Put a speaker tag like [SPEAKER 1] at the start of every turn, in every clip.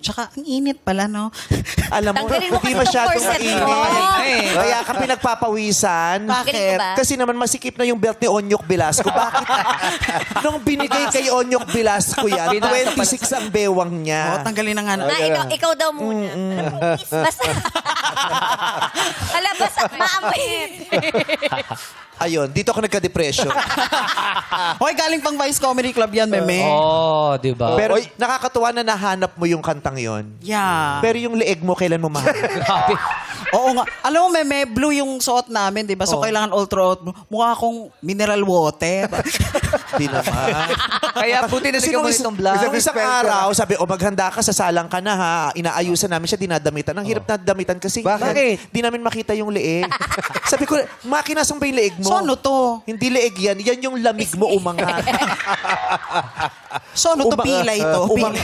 [SPEAKER 1] Tsaka, ang init pala, no?
[SPEAKER 2] Alam mo,
[SPEAKER 3] Tanggalin mo
[SPEAKER 2] hindi
[SPEAKER 3] kasi
[SPEAKER 2] masyadong
[SPEAKER 3] itong corset
[SPEAKER 2] mainit.
[SPEAKER 3] mo.
[SPEAKER 2] Kaya ka pinagpapawisan.
[SPEAKER 3] Bakit ba?
[SPEAKER 2] Kasi naman masikip na yung belt ni Onyok Velasco. Bakit? Nung binigay kay Onyok Velasco yan, 26 ang bewang
[SPEAKER 1] Oo,
[SPEAKER 2] niya.
[SPEAKER 1] tanggalin na nga.
[SPEAKER 3] Ikaw daw muna. Basta. Hala, basta maamoy.
[SPEAKER 2] Ayun, dito ako nagka-depression.
[SPEAKER 1] Hoy, galing pang Vice Comedy Club yan, meme.
[SPEAKER 4] Oh, di ba?
[SPEAKER 2] Pero nakakatuwa na nahanap mo yung kantang yon.
[SPEAKER 1] Yeah.
[SPEAKER 2] Pero yung leeg mo, kailan mo mahanap?
[SPEAKER 4] Grabe.
[SPEAKER 1] Oo nga. Alam mo, meme, blue yung suot namin, di ba? So, kailangan all throughout. Mukha akong mineral water.
[SPEAKER 2] Di naman.
[SPEAKER 4] Kaya buti na mo itong black.
[SPEAKER 2] Isang araw, sabi, maghanda ka, sasalang ka na ha. Inaayusan namin siya, dinadamitan. Ang hirap na damitan kasi.
[SPEAKER 4] Bakit?
[SPEAKER 2] Di namin makita yung leeg. Sabi ko, makinasang ba yung leeg mo?
[SPEAKER 1] So, ano to?
[SPEAKER 2] Hindi leeg yan. Yan yung lamig mo umangat.
[SPEAKER 1] So, ano to? Pila ito?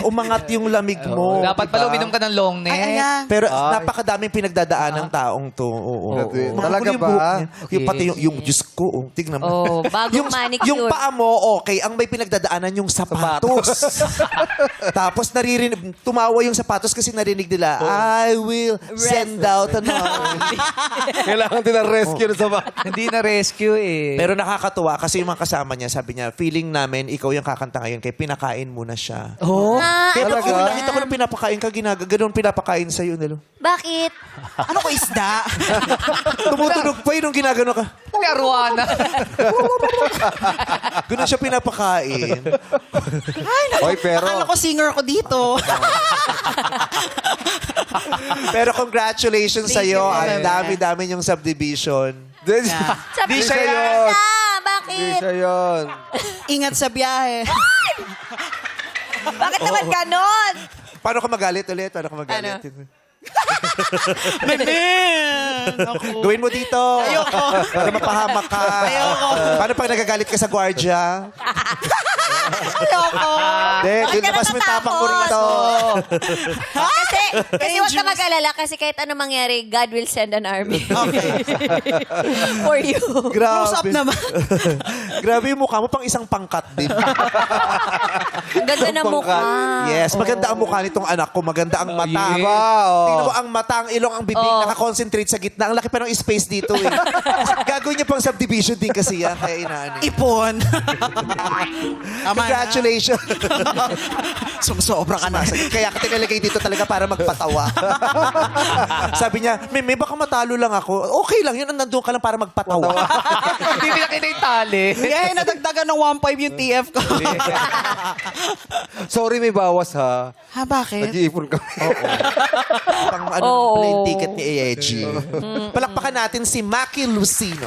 [SPEAKER 2] Umangat yung lamig mo.
[SPEAKER 4] Dapat pala uminom ka ng long neck.
[SPEAKER 1] Ay, ayan.
[SPEAKER 2] Pero napakadaming pinagdadaan ng taong to. Oo.
[SPEAKER 5] Talaga
[SPEAKER 2] Yung
[SPEAKER 5] ba?
[SPEAKER 2] buhok niya. Yung
[SPEAKER 4] Okay.
[SPEAKER 2] pati yung Diyos ko. Tignan mo.
[SPEAKER 3] Oh, bagong manicure.
[SPEAKER 2] Yung paa mo, okay. Ang may pinagdadaanan yung sapatos. Tapos tumawa yung sapatos kasi narinig nila, I will send out an army.
[SPEAKER 5] Kailangan din ng rescue sa bahay.
[SPEAKER 4] Hindi na rescue eh.
[SPEAKER 2] Pero nakakatuwa kasi yung mga kasama niya, sabi niya, feeling namin, ikaw yung kakanta ngayon, kaya pinakain mo na siya.
[SPEAKER 4] Oh?
[SPEAKER 2] Kaya pag
[SPEAKER 5] Talaga?
[SPEAKER 2] nakita ko na pinapakain ka, ganun pinapakain sa'yo. Nilo.
[SPEAKER 3] Bakit?
[SPEAKER 1] Ano ko, isda?
[SPEAKER 2] Tumutunog pa yun nung ginagano ka.
[SPEAKER 4] Karuana.
[SPEAKER 2] Ganun siya pinapakain.
[SPEAKER 5] Oy, pero...
[SPEAKER 1] Akala ko singer ko dito.
[SPEAKER 2] Pero congratulations sa'yo. Ang dami-dami yung subdivision.
[SPEAKER 5] Di siya yun. Di
[SPEAKER 3] Bakit?
[SPEAKER 5] siya yun.
[SPEAKER 1] Ingat sa biyahe.
[SPEAKER 3] Bakit naman ganon?
[SPEAKER 2] Paano ka magalit ulit? Paano ka magalit?
[SPEAKER 1] Meme! Ako.
[SPEAKER 2] Gawin mo dito.
[SPEAKER 1] Ayoko.
[SPEAKER 2] Para mapahamak ka.
[SPEAKER 1] Ayoko.
[SPEAKER 2] Paano pag nagagalit ka sa gwardiya?
[SPEAKER 1] Ayoko.
[SPEAKER 2] Hindi,
[SPEAKER 3] Bakit ka
[SPEAKER 2] labas mo yung tapang ko rito.
[SPEAKER 3] Kasi huwag ka mag-alala kasi kahit ano mangyari, God will send an army.
[SPEAKER 1] Okay.
[SPEAKER 3] For you.
[SPEAKER 1] Close up
[SPEAKER 2] Grabe.
[SPEAKER 1] naman.
[SPEAKER 2] Grabe yung mukha mo, pang isang pangkat din.
[SPEAKER 3] Ang ganda ng mukha.
[SPEAKER 2] Yes, maganda ang mukha nitong anak ko. Maganda ang mata.
[SPEAKER 5] Wow.
[SPEAKER 2] Tingnan mo ang mata, ang ilong, ang bibig, nakakonsentrate sa gitna. Ang laki pa ng space dito eh. Gagawin niya pang subdivision din kasi yan. Kaya inaano.
[SPEAKER 1] Ipon. Tama
[SPEAKER 2] Congratulations.
[SPEAKER 1] Sumusobra ka na.
[SPEAKER 2] Kaya ka tinalagay dito talaga para magpatawa. Sabi niya, Meme, baka matalo lang ako. Okay lang yun, nandun ka lang para magpatawa.
[SPEAKER 4] Hindi pinakita yung tali.
[SPEAKER 1] Eh, nadagdagan ng 1.5 yung TF ko.
[SPEAKER 5] Sorry, may bawas ha.
[SPEAKER 1] Ha, bakit?
[SPEAKER 5] Nag-iipon kami.
[SPEAKER 2] Pang ano, plane ticket ni AEG. Palakpakan natin si Maki Lucino.